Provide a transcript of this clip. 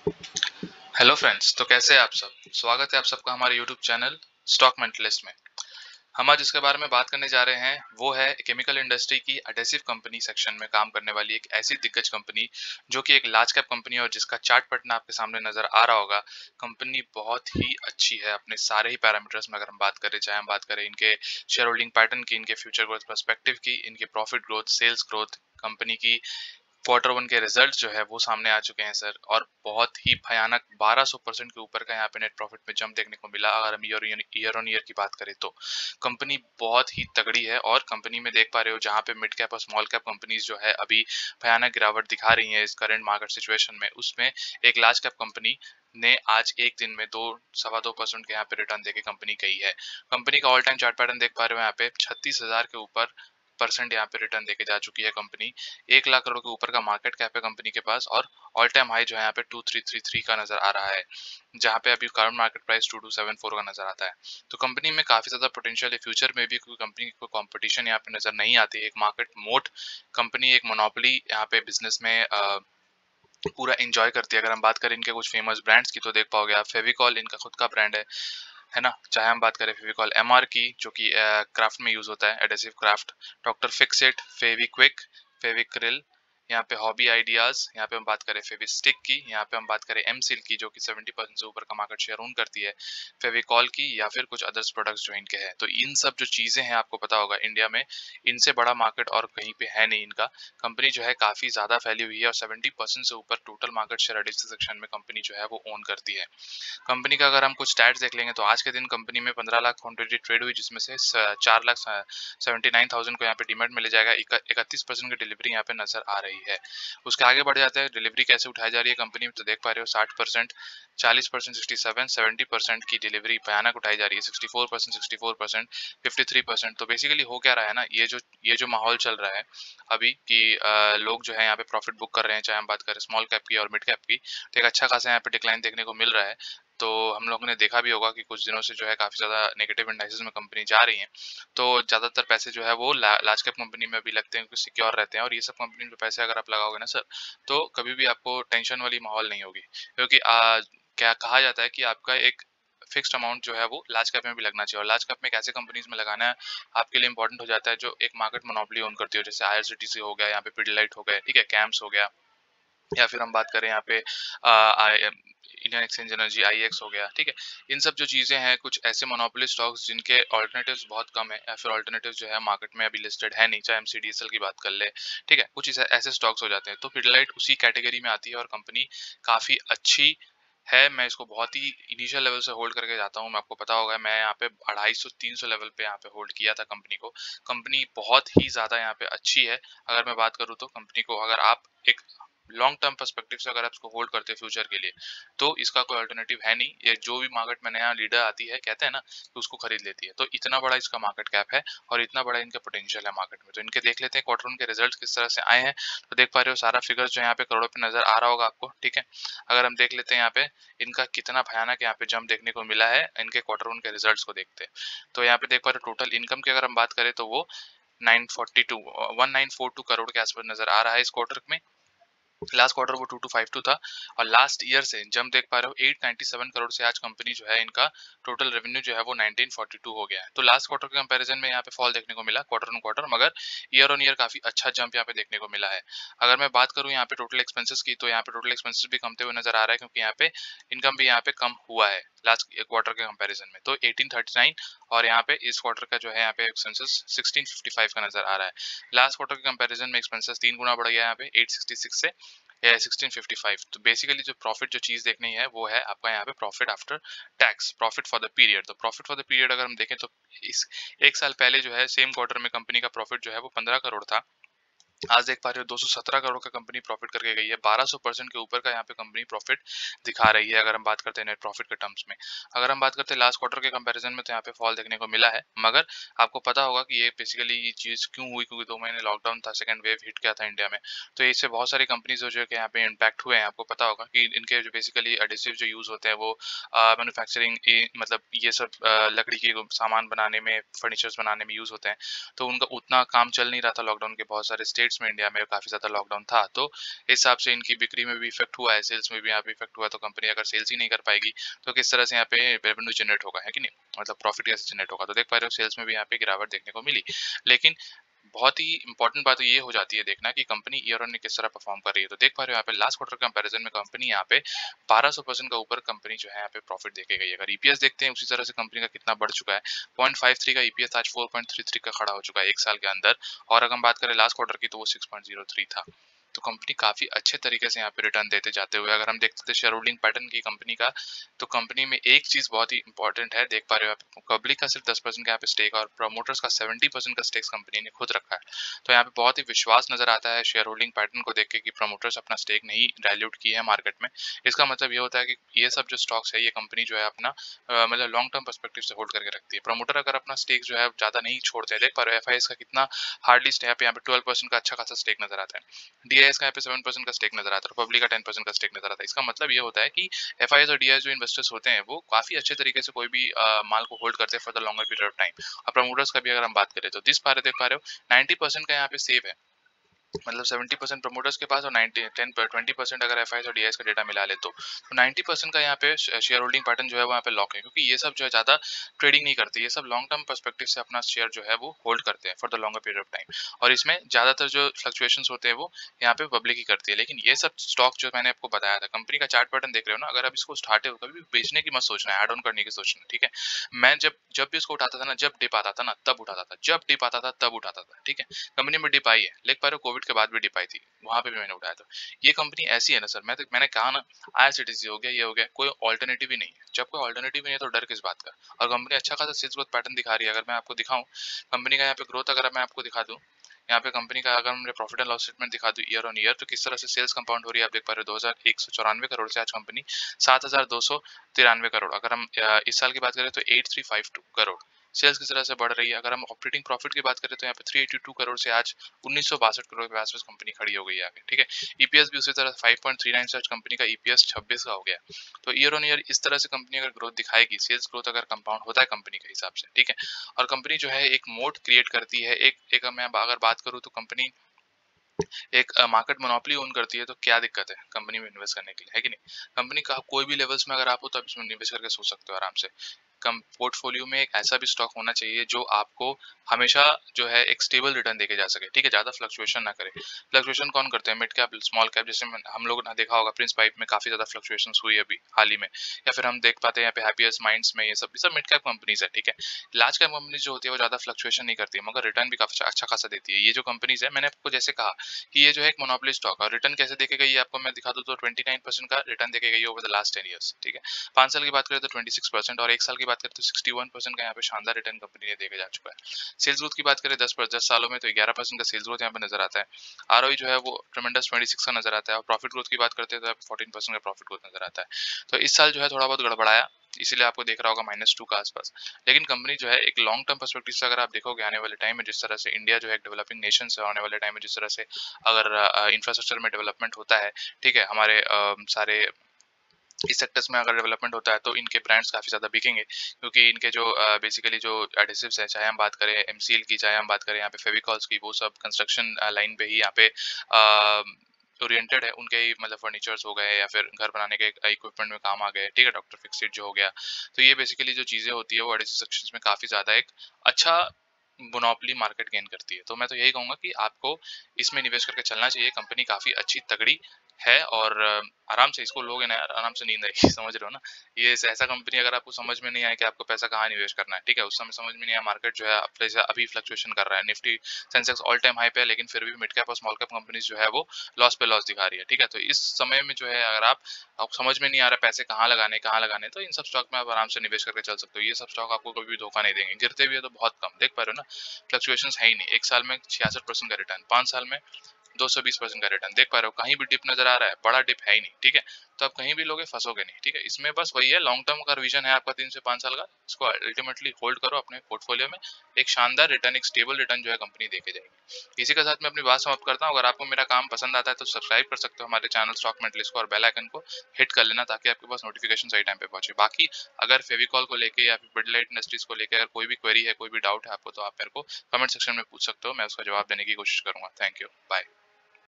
Hello friends, तो कैसे हैं आप सब। स्वागत है आप सबका हमारे यूट्यूब चैनल स्टॉक मेंटलिस्ट में। हम आज जिसके बारे में बात करने जा रहे हैं वो है केमिकल इंडस्ट्री की एडेसिव कंपनी सेक्शन में काम करने वाली एक ऐसी दिग्गज कंपनी जो कि एक लार्ज कैप कंपनी है और जिसका चार्ट पैटर्न आपके सामने नजर आ रहा होगा। कंपनी बहुत ही अच्छी है अपने सारे ही पैरामीटर्स में। अगर हम बात करें, चाहे हम बात करें इनके शेयर होल्डिंग पैटर्न की, इनके फ्यूचर ग्रोथ पर्सपेक्टिव की, इनके profit growth, sales growth, company की क्वार्टर वन के रिजल्ट जो है वो सामने आ चुके हैं सर। और बहुत ही भयानक 1200% के ऊपर का यहाँ पे नेट प्रॉफिट में जंप देखने को मिला। अगर हम ईयर ऑन ईयर की बात करें तो कंपनी बहुत ही तगड़ी है। और कंपनी में देख पा रहे हो जहाँ पे मिड कैप और स्मॉल कैप कंपनीज जो है अभी भयानक गिरावट दिखा रही है इस करंट मार्केट सिचुएशन में, उसमें एक लार्ज कैप कंपनी ने आज एक दिन में 2.25% के यहाँ पे रिटर्न देके कंपनी गई है। कंपनी का ऑल टाइम चार्ट पैटर्न देख पा रहे हो यहाँ पे 36,000 के ऊपर परसेंट यहाँ पे रिटर्न देके जा चुकी है कंपनी। 1 लाख करोड़ के ऊपर का मार्केट कैप है कंपनी के पास और ऑल टाइम हाई जो है यहाँ पे 2333 का नजर आ रहा है, जहाँ पे अभी करंट मार्केट प्राइस 2274 का नजर आता है। तो कंपनी में काफी ज्यादा पोटेंशियल है फ्यूचर में भी, क्योंकि कंपनी की कोई कंपटीशन यहाँ पे नजर नहीं आती। एक मार्केट मोट कंपनी, एक मोनोपोली यहाँ पे बिजनेस में पूरा एंजॉय करती है। अगर हम बात करें इनके कुछ फेमस ब्रांड्स की तो देख पाओगे आप, फेविकॉल इनका खुद का ब्रांड है ना। चाहे हम बात करें फेविकॉल एमआर की जो कि क्राफ्ट में यूज होता है, adhesive craft, doctor Fixit, Fevikwik, Fevicryl, यहाँ पे हॉबी आइडियाज, यहाँ पे हम बात करें फेविस्टिक की, यहाँ पे हम बात करें एम सिल की जो कि 70% से ऊपर का मार्केट शेयर ओन करती है, फेविकॉल की, या फिर कुछ अदर्स प्रोडक्ट्स जो इनके हैं। तो इन सब जो चीजें हैं आपको पता होगा इंडिया में इनसे बड़ा मार्केट और कहीं पे है नहीं इनका। कंपनी जो है काफी ज्यादा फैली हुई है और 70% से ऊपर total market share adhesive section में कंपनी जो है वो ओन करती है। कंपनी का अगर हम कुछ स्टैट्स देख लेंगे तो आज के दिन कंपनी में 15 लाख क्वांटिटी ट्रेड हुई, जिसमें से 4,79,000 को यहाँ पे डिमांड मिल जाएगा। 31% की डिलीवरी यहाँ पे नजर आ रही है। उसके आगे बढ़ जाते हैं, डिलीवरी कैसे उठाई जा रही है कंपनी में, तो देख पा रहे हो 60%, 40%, 67, 70% की डिलीवरी भयानक उठाई जा रही है। 64%, 64%, 53%। तो बेसिकली हो क्या रहा है ना, ये जो माहौल चल रहा है अभी कि लोग जो है यहाँ पे प्रॉफिट बुक कर रहे हैं, चाहे हम बात करें स्मॉल कैप की और मिड कैप की, तो एक अच्छा खासा यहाँ पे डिक्लाइन देखने को मिल रहा है। तो हम लोगों ने देखा भी होगा कि कुछ दिनों से जो है काफी ज्यादा नेगेटिव इंडाइसेस में कंपनी जा रही है। तो ज्यादातर पैसे जो है वो लार्ज कैप कंपनी में भी लगते हैं क्योंकि सिक्योर रहते हैं। और ये सब कंपनी में पैसे अगर आप लगाओगे ना सर, तो कभी भी आपको टेंशन वाली माहौल नहीं होगी, क्योंकि क्या कहा जाता है कि आपका एक फिक्स्ड अमाउंट जो है वो लार्ज कैप में भी लगना चाहिए। और लार्ज कैप में कैसे कंपनीज में लगाना है आपके लिए इंपॉर्टेंट हो जाता है, जो एक मार्केट मोनोपोली ओन करती हो, जैसे आईआरसीटीसी हो गया, यहाँ पे पिडिलाइट हो गया, ठीक है, कैम्स हो गया, या फिर हम बात करें यहाँ पे इंडियन एक्सचेंज एनर्जी आईएक्स हो गया, ठीक है। इन सब जो चीजें हैं कुछ ऐसे मोनोपोली स्टॉक्स जिनके ऑल्टरनेटिव्स बहुत कम है, या फिर ऑल्टरनेटिव जो है मार्केट में अभी लिस्टेड है नहीं, चाहे हम सीडीएसएल की बात कर ले, ठीक है, कुछ ऐसे स्टॉक्स हो जाते हैं। तो पिडिलाइट उसी कैटेगरी में आती है और कंपनी काफी अच्छी है। मैं इसको बहुत ही इनिशियल लेवल से होल्ड करके जाता हूँ। मैं आपको पता होगा मैं यहाँ पे 250-300 लेवल पे यहाँ पे होल्ड किया था कंपनी को। कंपनी बहुत ही ज्यादा यहाँ पे अच्छी है। अगर मैं बात करूँ तो कंपनी को अगर आप एक लॉन्ग टर्म पर्सपेक्टिव से अगर आप इसको होल्ड करते हैं फ्यूचर के लिए, तो इसका कोई अल्टरनेटिव है नहीं। ये जो भी मार्केट में नया लीडर आती है, कहते हैं ना, तो उसको खरीद लेती है। तो इतना बड़ा इसका मार्केट कैप है और इतना बड़ा इनका पोटेंशियल है मार्केट में। तो इनके देख लेते हैं क्वार्टर वन के रिजल्ट किस तरह से आए हैं। तो देख पा रहे हो सारा फिगर्स जो यहाँ पे करोड़ों पे नजर आ रहा होगा आपको, ठीक है। अगर हम देख लेते हैं यहाँ पे इनका कितना भयानक यहाँ पे जंप देखने को मिला है इनके क्वार्टर वन के रिजल्ट्स को देखते हैं, तो यहाँ पे देख पा रहे हो टोटल इनकम की अगर हम बात करें तो वो 1942 करोड़ के आसपास नजर आ रहा है इस क्वार्टर में। लास्ट क्वार्टर वो 2252 था। और लास्ट ईयर से जंप देख पा रहे हो 897 करोड़ से आज कंपनी जो है इनका टोटल रेवेन्यू जो है वो 1942 हो गया है। तो लास्ट क्वार्टर के कंपैरिजन में यहाँ पे फॉल देखने को मिला क्वार्टर ऑन क्वार्टर, मगर ईयर ऑन ईयर काफी अच्छा जंप यहाँ पे देखने को मिला है। अगर मैं बात करूँ यहाँ पे टोटल एक्सपेंसेस की, तो यहाँ पे टोटल एक्सपेंसेस भी कमते हुए नजर आ रहा है, क्योंकि यहाँ पे इनकम भी यहाँ पे कम हुआ है लास्ट क्वार्टर के कंपैरिजन में। तो 1839 और यहाँ पे इस क्वार्टर का जो है यहाँ पे एक्सपेंसेस 1655 का नजर आ रहा है। लास्ट क्वार्टर के कंपैरिजन में एक्सपेंसेस 3 गुना बढ़ गया है यहाँ पे 866 से 1655। तो बेसिकली जो प्रॉफिट जो चीज देखनी है वो है आपका यहाँ पे profit after tax, profit for the period. तो प्रॉफिट फॉर द पीरियड अगर हम देखें तो इस एक साल पहले जो है सेम क्वार्टर में कंपनी का प्रॉफिट जो है वो 15 करोड़ था। आज देख पा रहे हो 217 करोड़ का कंपनी प्रॉफिट करके गई है। 1200% के ऊपर का यहाँ पे कंपनी प्रॉफिट दिखा रही है अगर हम बात करते हैं नेट प्रॉफिट के टर्म्स में। अगर हम बात करते हैं लास्ट क्वार्टर के कंपैरिजन में, तो यहाँ पे फॉल देखने को मिला है। मगर आपको पता होगा कि ये बेसिकली ये चीज क्यों हुई, क्योंकि 2 महीने लॉकडाउन था, सेकंड वेव हिट किया था इंडिया में। तो इससे बहुत सारी कंपनीज जो है कि यहाँ पे इम्पैक्ट हुए हैं। आपको पता होगा कि इनके जो बेसिकली एडिसिव जो यूज होते हैं वो मैन्युफैक्चरिंग, मतलब ये सब लकड़ी के सामान बनाने में, फर्नीचर्स बनाने में यूज होते हैं। तो उनका उतना काम चल नहीं रहा था लॉकडाउन के बहुत सारे स्टेट्स स्टेट्स में इंडिया में काफी ज्यादा लॉकडाउन था, तो इस हिसाब से इनकी बिक्री में भी इफेक्ट हुआ है, सेल्स में भी यहाँ पे इफेक्ट हुआ है। तो कंपनी अगर सेल्स ही नहीं कर पाएगी तो किस तरह से यहाँ पे रेवेन्यू जनरेट होगा, है कि नहीं, मतलब प्रॉफिट कैसे जनरेट होगा। तो देख पा रहे हो सेल्स में भी यहाँ पे गिरावट देखने को मिली। लेकिन बहुत ही इंपॉर्टेंट बात तो ये हो जाती है देखना कि कंपनी ईयर ऑन ईयर किस तरह परफॉर्म कर रही है। तो देख पा रहे हो यहाँ पे लास्ट क्वार्टर कंपैरिजन में कंपनी यहाँ पे 1200% का ऊपर कंपनी जो है यहाँ पे प्रॉफिट देके गई है। अगर ईपीएस देखते हैं उसी तरह से कंपनी का कितना बढ़ चुका है, 0.53 का ईपीएस आज 4.33 का खड़ा हो चुका है एक साल के अंदर। और अगर हम बात करें लास्ट क्वार्टर की तो वो 6.03 था। तो कंपनी काफी अच्छे तरीके से यहाँ पे रिटर्न देते जाते हुए, अगर हम देखते थे शेयर होल्डिंग पैटर्न की कंपनी का, तो कंपनी में एक चीज बहुत ही इंपॉर्टेंट है, देख पा रहे हो आप, पब्लिक का सिर्फ 10% का यहाँ पे स्टेक और प्रमोटर्स का 70% का स्टेक कंपनी ने खुद रखा है। तो यहाँ पे बहुत ही विश्वास नजर आता है शेयर होल्डिंग पैटर्न को देख के कि प्रमोटर्स अपना स्टेक नहीं डायल्यूट किए है मार्केट में। इसका मतलब ये होता है कि ये सब जो स्टॉक्स है ये कंपनी जो है अपना मतलब लॉन्ग टर्म पर्सपेक्टिव से होल्ड करके रखती है। प्रमोटर अगर अपना स्टेक जो है ज्यादा नहीं छोड़ते हैं, देख पा रहे हो एफआईएस का कितना हार्डली यहाँ पे 12% का अच्छा खासा स्टेक नजर आता है, डीआईएस का यहाँ पे 7% का स्टेक नजर आता है, पब्लिक का 10% का स्टेक नजर आता है। इसका मतलब ये होता है कि एफआईएस और डीआईएस जो इन्वेस्टर्स होते हैं वो काफी अच्छे तरीके से कोई भी माल को होल्ड करते हैं for the longer period of time. और प्रमोटर्स का भी अगर हम बात करें तो देख पा रहे हो 90% का यहाँ पे सेव है, मतलब 70% प्रमोटर्स के पास और 20% अगर एफआईएस और डीआईएस का डेटा मिला ले तो 90% का यहाँ पे शेयर होल्डिंग पैटर्न जो है वो यहाँ पे लॉक है, क्योंकि ये सब जो है ज्यादा ट्रेडिंग नहीं करती, ये सब लॉन्ग टर्म पर्सपेक्टिव से अपना शेयर जो है वो होल्ड करते हैं for the longer period of time. और इसमें ज्यादातर जो फ्लक्चुएशंस होते हैं वो यहाँ पे पब्लिक ही करती है। लेकिन ये सब स्टॉक जो मैंने आपको बताया था, कंपनी का चार्ट पैटर्न देख रहे हो ना, अगर आप इसको स्टार्ट हो कभी भी बेचने की मत सोचना है, ऐड ऑन करने की सोचना, ठीक है। मैं जब जब भी इसको उठाता था ना, जब डिप आता था ना तब उठाता था, जब डिप आता था तब उठाता था, ठीक है। कंपनी में डिप आई है, देख पा रहे हो कोविड के बाद भी डिप आई थी, वहां पे भी मैंने उठाया था। ये कंपनी ऐसी है ना सर, मैंने कहा ना, आईआरसीटीसी हो गया, ये हो गया, कोई ऑल्टरनेटिव ही नहीं है। जब कोई ऑल्टरनेटिव नहीं है तो डर किस बात का। और कंपनी अच्छा खासा सेल्स ग्रोथ पैटर्न दिखा रही है। अगर मैं आपको दिखाऊं कंपनी का यहाँ पे ग्रोथ, अगर मैं आपको दिखा दूं यहाँ पे कंपनी का, अगर हमने प्रॉफिट एंड लॉस स्टेटमेंट दिखा दूं ईयर ऑन ईयर, तो किस तरह से सेल्स कंपाउंड हो रही है आप देख पा रहे हो। 2194 करोड़ से आज कंपनी 7293 करोड़, अगर हम इस साल की बात करें तो 8352 करोड़ सेल्स किस तरह से बढ़ रही है। अगर हम ऑपरेटिंग प्रॉफिट की बात करें तो यहाँ पे 382 करोड़ से आज 1962 करोड़ के आसपास कंपनी खड़ी हो गई है आगे, ठीक है। ईपीएस भी उसी तरह 5.39 से आज कंपनी का ईपीएस 26 का हो गया। तो ईयर ऑन ईयर इस तरह से कंपनी अगर ग्रोथ दिखाएगी, सेल्स ग्रोथ अगर कंपाउंड होता है कंपनी के हिसाब से, ठीक है। और कंपनी जो है एक मोड क्रिएट करती है, एक मैं अगर बात करूँ तो कंपनी एक मार्केट मोनोपोली ओन करती है, तो क्या दिक्कत है कंपनी में इन्वेस्ट करने के लिए, है कि नहीं। कंपनी का कोई भी लेवल्स में अगर आप हो तो आप इसमें इन्वेस्ट करके सोच सकते हो आराम से। कम पोर्टफोलियो में एक ऐसा भी स्टॉक होना चाहिए जो आपको हमेशा जो है एक स्टेबल रिटर्न देके जा सके, ठीक है, ज्यादा फ्लक्चुएशन ना करे। फ्लक्चुएशन कौन करते हैं, मिड कैप स्मॉल कैप, जैसे हम लोग ने देखा होगा प्रिंस पाइप में काफी ज्यादा फ्लक्चुएशन हुई है अभी हाल ही में, या फिर हम देख पाते हैं यहाँ पे हैप्पीएस्ट माइंड्स में, ये सब मिड कैप कंपनीज है, ठीक है। लार्ज कैप कंपनीज जो होती है वो ज्यादा फ्लक्चुएशन नहीं करती है मगर रिटर्न भी काफी अच्छा खासा देती है। ये जो कंपनीज है मैंने आपको जैसे कहा कि ये जो है एक मोनोपोली स्टॉक, और रिटर्न कैसे देके गई है आपको मैं दिखा दूं तो 29% का रिटर्न देके गई है ओवर द लास्ट 10 ईयर्स, ठीक है। 5 साल की बात करें तो 26% और 1 साल की बात करें तो 61% का यहाँ पे शानदार रिटर्न कंपनी ने देके जा चुका है। सेल्स ग्रोथ की बात करें 10 सालों में तो 11% का सेल्स ग्रोथ यहाँ पे नजर आता है। आरओई जो है वो ट्रेमेंडस 26 का नजर आता है। और प्रॉफिट ग्रोथ की बात करते हैं तो 14% का प्रॉफिट ग्रोथ नजर आता है। तो इस साल जो है थोड़ा बहुत गड़बड़ाया, इसीलिए आपको देख रहा होगा -2 का आसपास। लेकिन कंपनी जो है एक लॉन्ग टर्म पर्सपेक्टिव से अगर आप देखोगे आने वाले टाइम में, जिस तरह से इंडिया जो है एक डेवलपिंग नेशन है, आने वाले टाइम में जिस तरह से अगर इंफ्रास्ट्रक्चर में डेवलपमेंट होता है, ठीक है, हमारे सारे इस सेक्टर्स में अगर डेवलपमेंट होता है तो इनके ब्रांड्स काफी ज्यादा बिकेंगे, क्योंकि इनके जो बेसिकली जो एडिसिव्स है, चाहे हम बात करें एमसीएल की, चाहे हम बात करें यहाँ पे फेविकॉल्स की, वो सब कंस्ट्रक्शन लाइन पे ही यहाँ पे ओरिएंटेड है। उनके ही मतलब फर्नीचर्स हो गए या फिर घर बनाने के इक्विपमेंट में काम आ गए, ठीक है, डॉक्टर फिक्सिट जो हो गया। तो ये बेसिकली जो चीजें होती है वो एडिसिव सेक्शंस में काफी ज्यादा एक अच्छा मोनोपोली मार्केट गेन करती है। तो मैं तो यही कहूंगा कि आपको इसमें निवेश करके चलना चाहिए। कंपनी काफी अच्छी तगड़ी है और आराम से इसको लोगे ना यार, आराम से नींद आएगी समझ रहे हो ना। ये ऐसा कंपनी अगर आपको समझ में नहीं आए कि आपको पैसा कहाँ निवेश करना है, ठीक है, उस समय समझ में नहीं आया मार्केट जो है जैसे अभी फ्लक्चुएशन कर रहा है, Nifty Sensex all time high पे है, लेकिन फिर भी मिड कैप और स्मॉल कैप कंपनीज जो है वो लॉस पे लॉस दिखा रही है, ठीक है। तो इस समय में जो है अगर आपको समझ में नहीं आ रहा पैसे कहाँ लगाने, तो इन सब स्टॉक में आप आराम से निवेश करके चल सकते हो। ये सब स्टॉक आपको कभी भी धोखा नहीं देंगे, गिरते भी है तो बहुत कम, देख पा रहे हो ना, फ्लक्चुएशन है ही नहीं। एक साल में 66% का रिटर्न, 5 साल में 220% का रिटर्न देख पा रहे हो, कहीं भी डिप नजर आ रहा है, बड़ा डिप है ही नहीं, ठीक है। तो आप कहीं भी लोगे फंसोगे नहीं, ठीक है। इसमें बस वही है, लॉन्ग टर्म का विजन है आपका 3 से 5 साल का, इसको अल्टीमेटली होल्ड करो अपने पोर्टफोलियो में, एक शानदार रिटर्न, एक स्टेबल रिटर्न जो है कंपनी देके जाएगी। इसी के साथ मैं अपनी बात समाप्त करता हूँ। अगर आपको मेरा काम पसंद आता है तो सब्सक्राइब कर सकते हो हमारे चैनल स्टॉक मेंटलिस्ट को, और बेल आइकन को हिट कर लेना ताकि आपके पास नोटिफिकेशन सही टाइम पे पहुंचे। बाकी अगर फेविकॉल को लेके या फिर पिडिलाइट इंडस्ट्रीज को लेके अगर कोई भी क्वेरी है, कोई भी डाउट है आपको, तो आप मेरे को कमेंट सेक्शन में पूछ सकते हो, मैं उसका जवाब देने की कोशिश करूंगा। Thank you, bye.